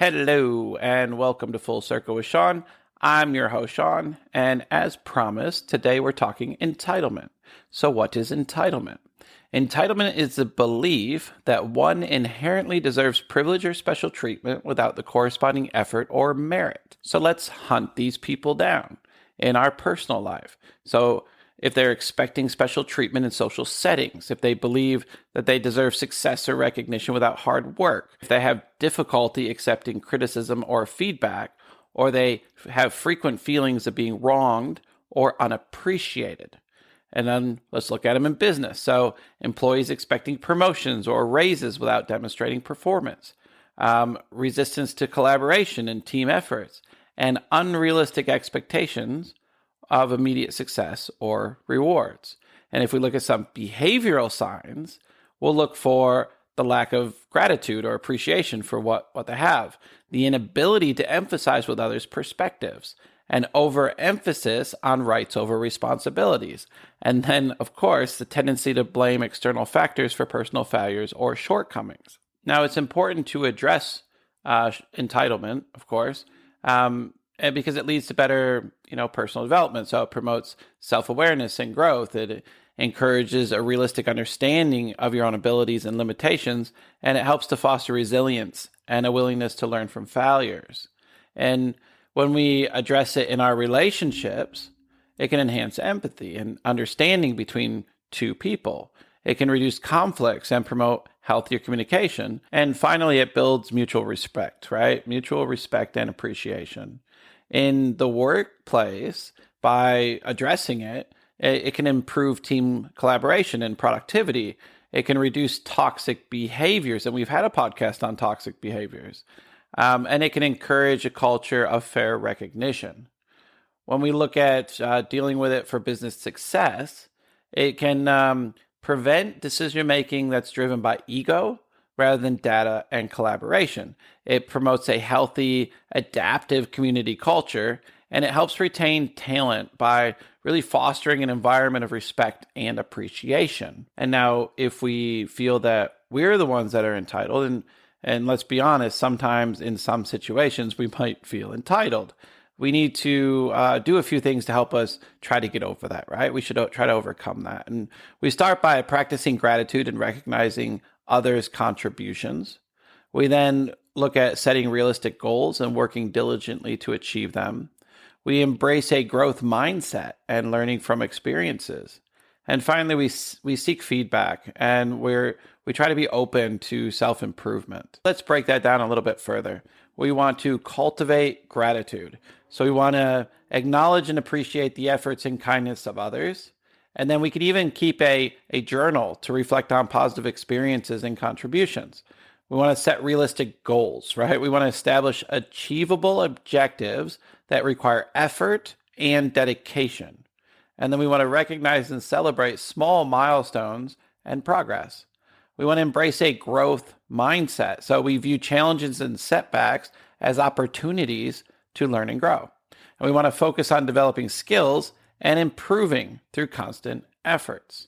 Hello, and welcome to Full Circle with Sean. I'm your host, Sean, and as promised, today we're talking entitlement. So what is entitlement? Entitlement is the belief that one inherently deserves privilege or special treatment without the corresponding effort or merit. So let's hunt these people down in our personal life. So if they're expecting special treatment in social settings, if they believe that they deserve success or recognition without hard work, if they have difficulty accepting criticism or feedback, or they have frequent feelings of being wronged or unappreciated. And then let's look at them in business. So employees expecting promotions or raises without demonstrating performance, resistance to collaboration and team efforts, and unrealistic expectations of immediate success or rewards. And if we look at some behavioral signs, we'll look for the lack of gratitude or appreciation for what they have, the inability to emphasize with others' perspectives, an overemphasis on rights over responsibilities, and then, of course, the tendency to blame external factors for personal failures or shortcomings. Now, it's important to address entitlement, of course, because it leads to better, personal development. So it promotes self-awareness and growth. It encourages a realistic understanding of your own abilities and limitations, and it helps to foster resilience and a willingness to learn from failures. And when we address it in our relationships, it can enhance empathy and understanding between two people. It can reduce conflicts and promote healthier communication. And finally, it builds mutual respect, right? Mutual respect and appreciation. In the workplace, by addressing it, it can improve team collaboration and productivity. It can reduce toxic behaviors. And we've had a podcast on toxic behaviors. And it can encourage a culture of fair recognition. When we look at dealing with it for business success, it can prevent decision-making that's driven by ego rather than data and collaboration. It promotes a healthy, adaptive community culture, and it helps retain talent by really fostering an environment of respect and appreciation. And now, if we feel that we're the ones that are entitled, and let's be honest, sometimes in some situations, we might feel entitled. We need to do a few things to help us try to get over that, right? We should try to overcome that. And we start by practicing gratitude and recognizing others' contributions. We then look at setting realistic goals and working diligently to achieve them. We embrace a growth mindset and learning from experiences. And finally, we seek feedback, and we try to be open to self-improvement. Let's break that down a little bit further. We want to cultivate gratitude. So we want to acknowledge and appreciate the efforts and kindness of others. And then we could even keep a journal to reflect on positive experiences and contributions. We want to set realistic goals, right? We want to establish achievable objectives that require effort and dedication. And then we want to recognize and celebrate small milestones and progress. We want to embrace a growth mindset. So we view challenges and setbacks as opportunities to learn and grow. And we want to focus on developing skills and improving through constant efforts.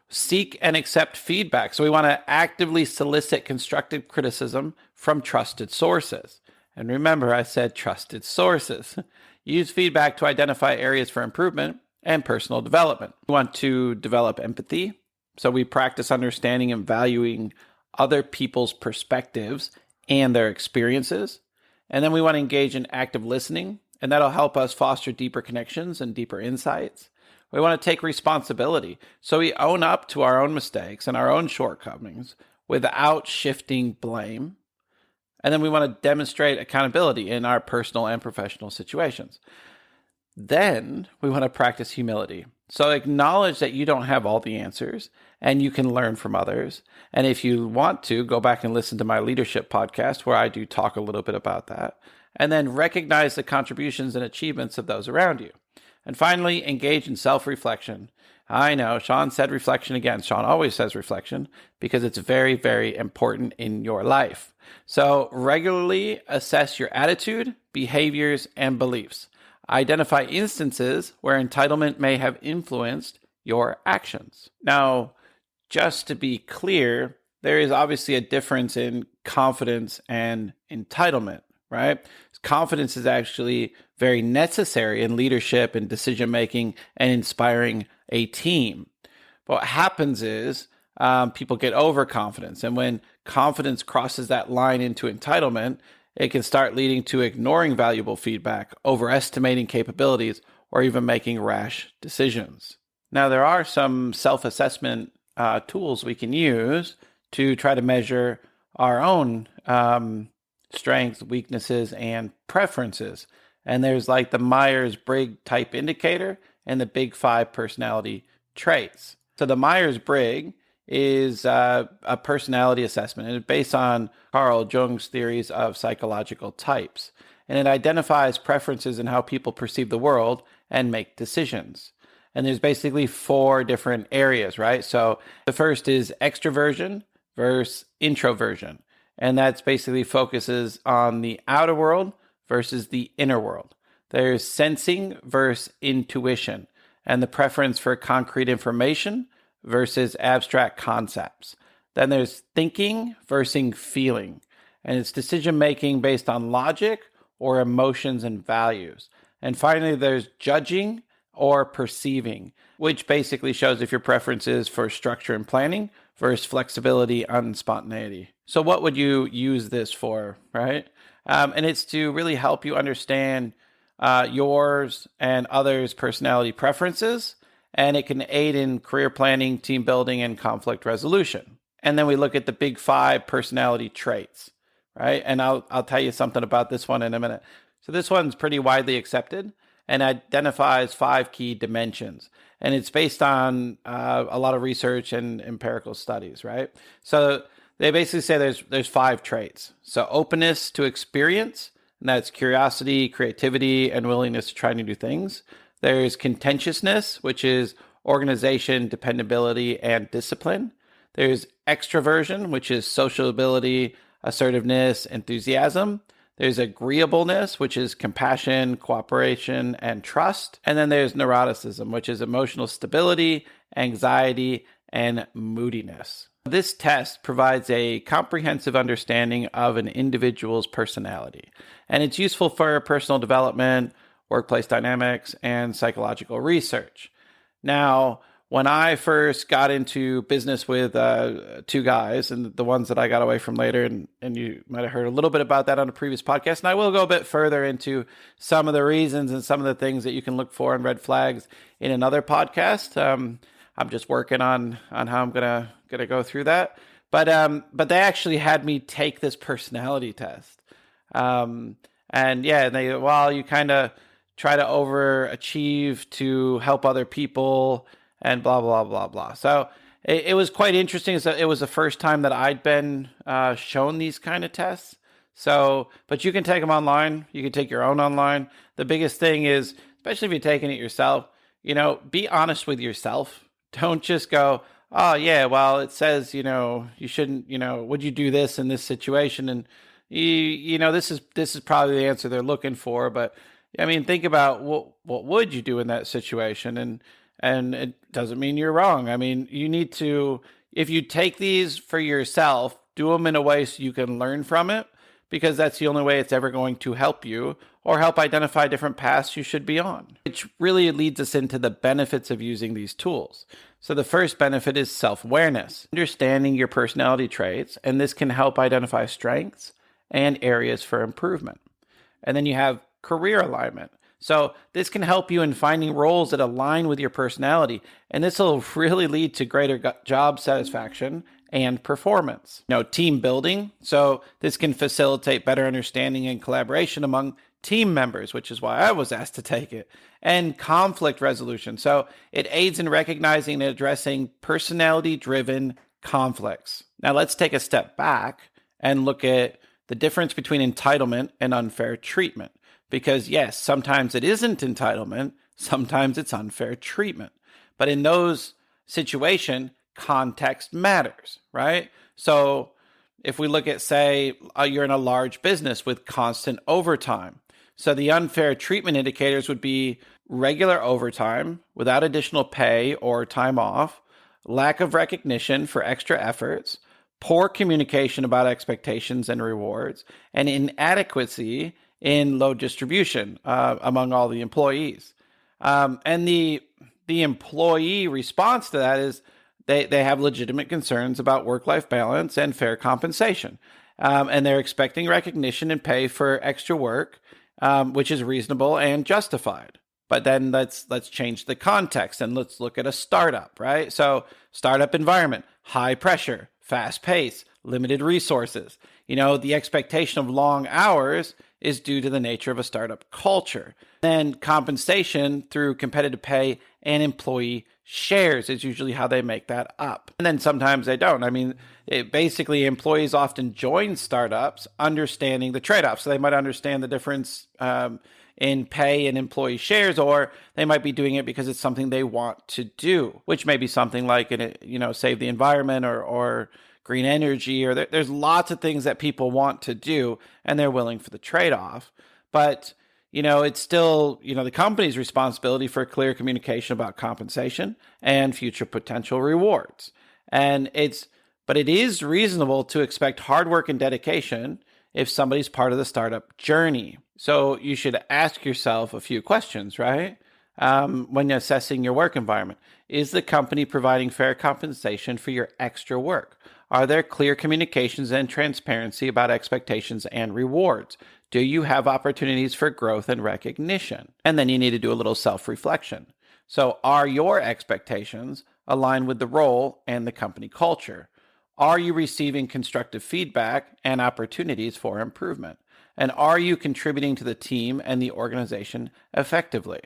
Seek and accept feedback. So we want to actively solicit constructive criticism from trusted sources. And remember, I said trusted sources. Use feedback to identify areas for improvement and personal development. We want to develop empathy. So we practice understanding and valuing other people's perspectives and their experiences. And then we want to engage in active listening, and that'll help us foster deeper connections and deeper insights. We want to take responsibility. So we own up to our own mistakes and our own shortcomings without shifting blame. And then we want to demonstrate accountability in our personal and professional situations. Then we want to practice humility. So acknowledge that you don't have all the answers and you can learn from others. And if you want to, go back and listen to my leadership podcast where I do talk a little bit about that. And then recognize the contributions and achievements of those around you. And finally, engage in self-reflection. I know, Sean said reflection again. Sean always says reflection because it's very, very important in your life. So regularly assess your attitude, behaviors, and beliefs. Identify instances where entitlement may have influenced your actions. Now, just to be clear, there is obviously a difference in confidence and entitlement, right? Confidence is actually very necessary in leadership and decision making and inspiring a team. But what happens is people get overconfidence. And when confidence crosses that line into entitlement, it can start leading to ignoring valuable feedback, overestimating capabilities, or even making rash decisions. Now, there are some self-assessment tools we can use to try to measure our own strengths, weaknesses, and preferences. And there's like the Myers-Briggs type indicator and the Big Five personality traits. So the Myers-Briggs is a personality assessment, and it's based on Carl Jung's theories of psychological types. And it identifies preferences in how people perceive the world and make decisions. And there's basically 4 different areas, right? So the first is extroversion versus introversion. And that's basically focuses on the outer world versus the inner world. There's sensing versus intuition, and the preference for concrete information versus abstract concepts. Then there's thinking versus feeling, and it's decision making based on logic or emotions and values. And finally, there's judging or perceiving, which basically shows if your preference is for structure and planning versus flexibility and spontaneity. So what would you use this for, right? And it's to really help you understand yours and others' personality preferences, and it can aid in career planning, team building, and conflict resolution. And then we look at the Big Five personality traits, right? And I'll tell you something about this one in a minute. So this one's pretty widely accepted and identifies 5 key dimensions. And it's based on a lot of research and empirical studies, right? So they basically say there's 5 traits. So openness to experience, and that's curiosity, creativity, and willingness to try new things. There's contentiousness, which is organization, dependability, and discipline. There's extroversion, which is sociability, assertiveness, enthusiasm. There's agreeableness, which is compassion, cooperation, and trust. And then there's neuroticism, which is emotional stability, anxiety, and moodiness. This test provides a comprehensive understanding of an individual's personality, and it's useful for personal development, workplace dynamics, and psychological research. Now, when I first got into business with 2 guys, and the ones that I got away from later, and you might have heard a little bit about that on a previous podcast, and I will go a bit further into some of the reasons and some of the things that you can look for in red flags in another podcast. I'm just working on how I'm gonna go through that. But they actually had me take this personality test. And you kind of try to overachieve to help other people and blah, blah, blah, blah. So it was quite interesting. So it was the first time that I'd been shown these kind of tests. So, but you can take them online. You can take your own online. The biggest thing is, especially if you're taking it yourself, be honest with yourself. Don't just go, oh yeah, well, it says, you shouldn't, would you do this in this situation? And this is probably the answer they're looking for. But I mean, think about what would you do in that situation? And it doesn't mean you're wrong. I mean, you need to, if you take these for yourself, do them in a way so you can learn from it, because that's the only way it's ever going to help you or help identify different paths you should be on, which really leads us into the benefits of using these tools. So the first benefit is self-awareness, understanding your personality traits, and this can help identify strengths and areas for improvement. And then you have career alignment. So this can help you in finding roles that align with your personality, and this will really lead to greater job satisfaction and performance. Team building. So this can facilitate better understanding and collaboration among team members, which is why I was asked to take it. And conflict resolution. So it aids in recognizing and addressing personality-driven conflicts. Now let's take a step back and look at the difference between entitlement and unfair treatment. Because yes, sometimes it isn't entitlement, sometimes it's unfair treatment. But in those situations, context matters, right? So if we look at, say, you're in a large business with constant overtime. So the unfair treatment indicators would be regular overtime without additional pay or time off, lack of recognition for extra efforts, poor communication about expectations and rewards, and inadequacy in load distribution among all the employees. And the employee response to that is they have legitimate concerns about work-life balance and fair compensation. And they're expecting recognition and pay for extra work, which is reasonable and justified. But then let's change the context and let's look at a startup, right? So startup environment, high pressure, fast pace, limited resources. The expectation of long hours is due to the nature of a startup culture. Then compensation through competitive pay and employee shares is usually how they make that up. And then sometimes they don't. Basically, employees often join startups understanding the trade-offs. So they might understand the difference in pay and employee shares, or they might be doing it because it's something they want to do, which may be something like, save the environment or green energy, or there's lots of things that people want to do and they're willing for the trade-off. But, it's still, the company's responsibility for clear communication about compensation and future potential rewards. But it is reasonable to expect hard work and dedication if somebody's part of the startup journey. So you should ask yourself a few questions, right? When assessing your work environment. Is the company providing fair compensation for your extra work? Are there clear communications and transparency about expectations and rewards? Do you have opportunities for growth and recognition? And then you need to do a little self-reflection. So are your expectations aligned with the role and the company culture? Are you receiving constructive feedback and opportunities for improvement? And are you contributing to the team and the organization effectively?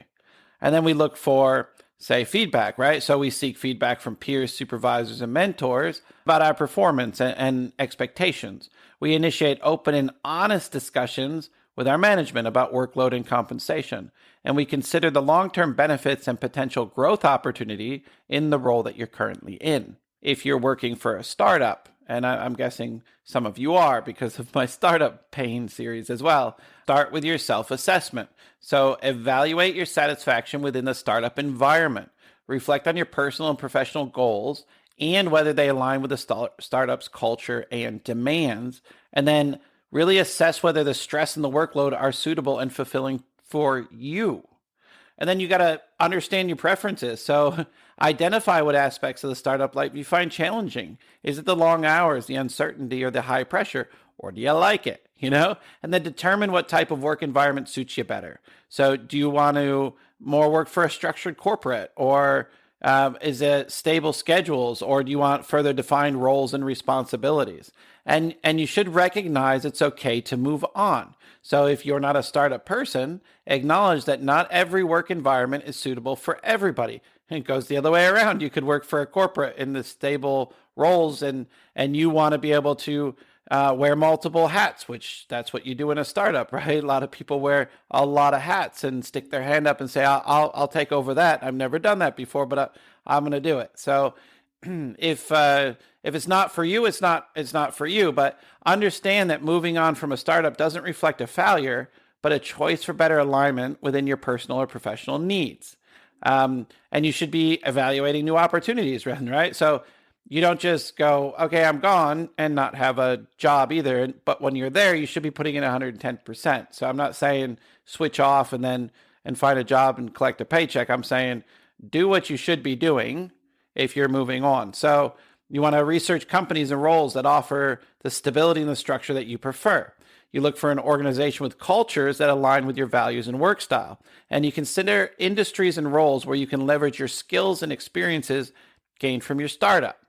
And then we look for, say, feedback, right? So we seek feedback from peers, supervisors, and mentors about our performance and expectations. We initiate open and honest discussions with our management about workload and compensation. And we consider the long-term benefits and potential growth opportunity in the role that you're currently in. If you're working for a startup, and I'm guessing some of you are because of my startup pain series as well, start with your self-assessment. So evaluate your satisfaction within the startup environment. Reflect on your personal and professional goals and whether they align with the startup's culture and demands. And then really assess whether the stress and the workload are suitable and fulfilling for you. And then you got to understand your preferences. So identify what aspects of the startup life you find challenging. Is it the long hours, the uncertainty, or the high pressure? Or do you like it? And then determine what type of work environment suits you better. So do you want to more work for a structured corporate, or is it stable schedules, or do you want further defined roles and responsibilities? And you should recognize it's okay to move on. So if you're not a startup person, acknowledge that not every work environment is suitable for everybody. And it goes the other way around. You could work for a corporate in the stable roles, and you want to be able to wear multiple hats, which that's what you do in a startup, right? A lot of people wear a lot of hats and stick their hand up and say, I'll take over that. I've never done that before, but I'm going to do it. So if it's not for you, it's not for you. But understand that moving on from a startup doesn't reflect a failure, but a choice for better alignment within your personal or professional needs. And you should be evaluating new opportunities, right? So you don't just go, okay, I'm gone, and not have a job either. But when you're there, you should be putting in 110%. So I'm not saying switch off and find a job and collect a paycheck. I'm saying do what you should be doing if you're moving on. So you want to research companies and roles that offer the stability and the structure that you prefer. You look for an organization with cultures that align with your values and work style. And you consider industries and roles where you can leverage your skills and experiences gained from your startup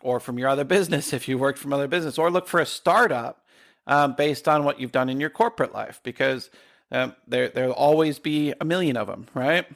or from your other business if you worked from other business, or look for a startup based on what you've done in your corporate life, because there'll always be a million of them, right?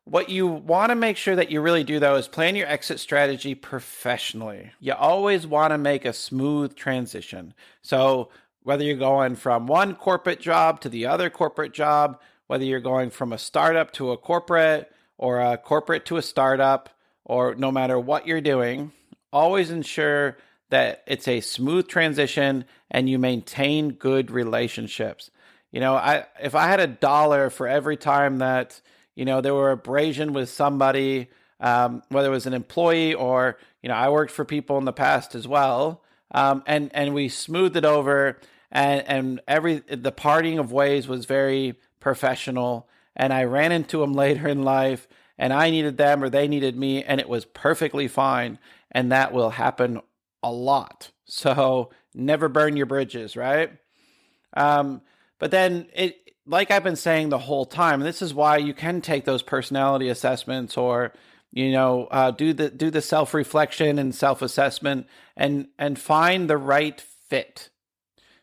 What you want to make sure that you really do, though, is plan your exit strategy professionally. You always want to make a smooth transition. So whether you're going from one corporate job to the other corporate job, whether you're going from a startup to a corporate or a corporate to a startup, or no matter what you're doing, always ensure that it's a smooth transition and you maintain good relationships. If I had $1 for every time that there were abrasion with somebody whether it was an employee or, I worked for people in the past as well. And we smoothed it over, and the parting of ways was very professional. And I ran into them later in life, and I needed them or they needed me, and it was perfectly fine. And that will happen a lot. So never burn your bridges, right? But then like I've been saying the whole time, this is why you can take those personality assessments or, do the self-reflection and self-assessment and find the right fit.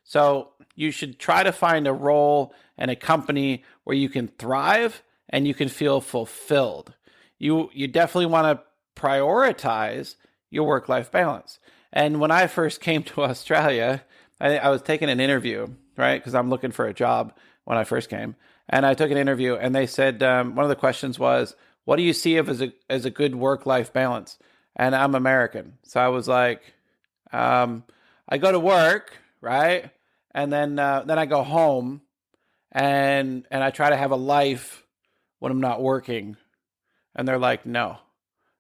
So you should try to find a role and a company where you can thrive and you can feel fulfilled. You definitely want to prioritize your work-life balance. And when I first came to Australia, I was taking an interview, right? Because I'm looking for a job when I first came. And I took an interview, and they said, one of the questions was, what do you see as a good work-life balance? And I'm American. So I was like, I go to work, right? And then I go home and I try to have a life when I'm not working. And they're like, no.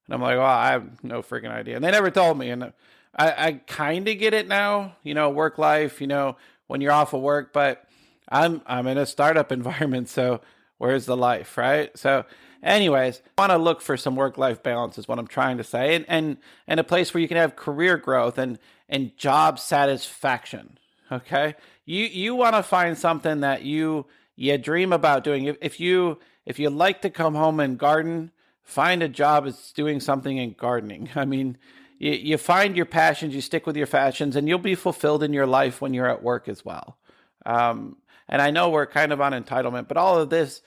And I'm like, well, I have no freaking idea. And they never told me. And I kind of get it now, work life, when you're off of work, but I'm in a startup environment. So where's the life, right? So anyways, I want to look for some work-life balance is what I'm trying to say. And a place where you can have career growth and job satisfaction. Okay. You want to find something that you dream about doing. If you like to come home and garden, find a job that's doing something in gardening. I mean, you find your passions, you stick with your passions, and you'll be fulfilled in your life when you're at work as well. And I know we're kind of on entitlement, but all of this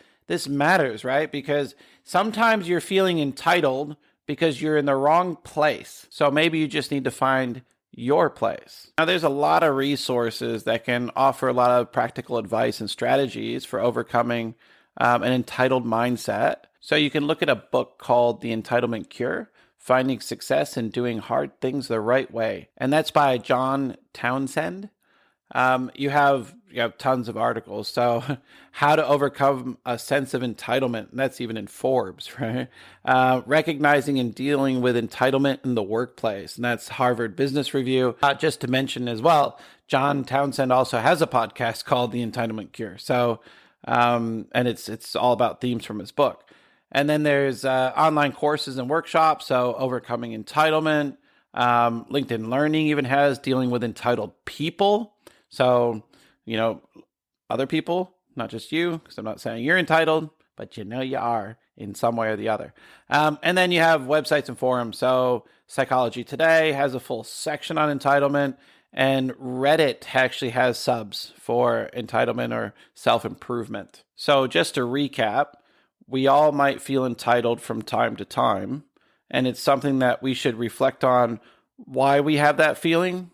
matters, right? Because sometimes you're feeling entitled because you're in the wrong place. So maybe you just need to find your place. Now, there's a lot of resources that can offer a lot of practical advice and strategies for overcoming an entitled mindset. So you can look at a book called The Entitlement Cure, Finding Success in Doing Hard Things the Right Way. And that's by John Townsend. You have tons of articles. So how to overcome a sense of entitlement. That's even in Forbes, right? Recognizing and dealing with entitlement in the workplace. And that's Harvard Business Review. Just to mention as well, John Townsend also has a podcast called The Entitlement Cure. So, and it's all about themes from his book. And then there's online courses and workshops. So overcoming entitlement. LinkedIn Learning even has dealing with entitled people. So, other people, not just you, because I'm not saying you're entitled, but you are in some way or the other. And then you have websites and forums. So Psychology Today has a full section on entitlement, and Reddit actually has subs for entitlement or self-improvement. So just to recap, we all might feel entitled from time to time, and it's something that we should reflect on why we have that feeling,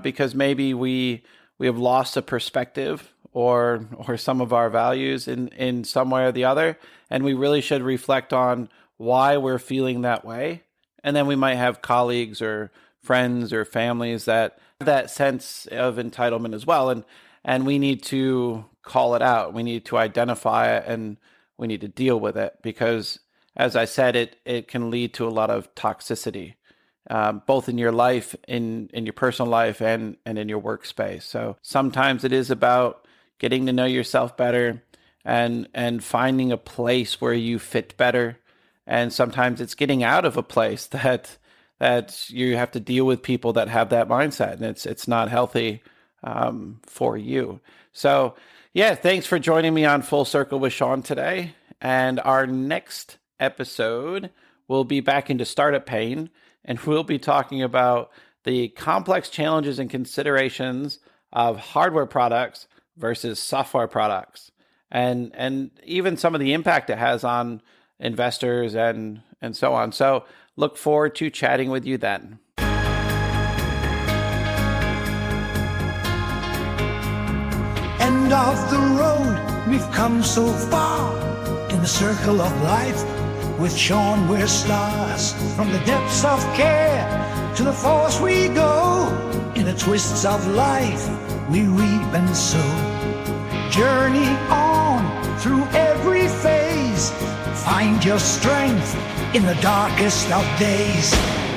because maybe we have lost a perspective or some of our values in some way or the other. And we really should reflect on why we're feeling that way. And then we might have colleagues or friends or families that have that sense of entitlement as well. And we need to call it out. We need to identify it, and we need to deal with it because, as I said, it can lead to a lot of toxicity. Both in your life, in your personal life, and in your workspace. So sometimes it is about getting to know yourself better and finding a place where you fit better. And sometimes it's getting out of a place that you have to deal with people that have that mindset, and it's not healthy for you. So yeah, thanks for joining me on Full Circle with Sean today. And our next episode will be back into startup pain. And we'll be talking about the complex challenges and considerations of hardware products versus software products, and even some of the impact it has on investors and so on. So look forward to chatting with you then. End of the road, we've come so far in the circle of life. With Sean, we're stars. From the depths of care to the force we go. In the twists of life, we reap and sow. Journey on through every phase. find your strength in the darkest of days.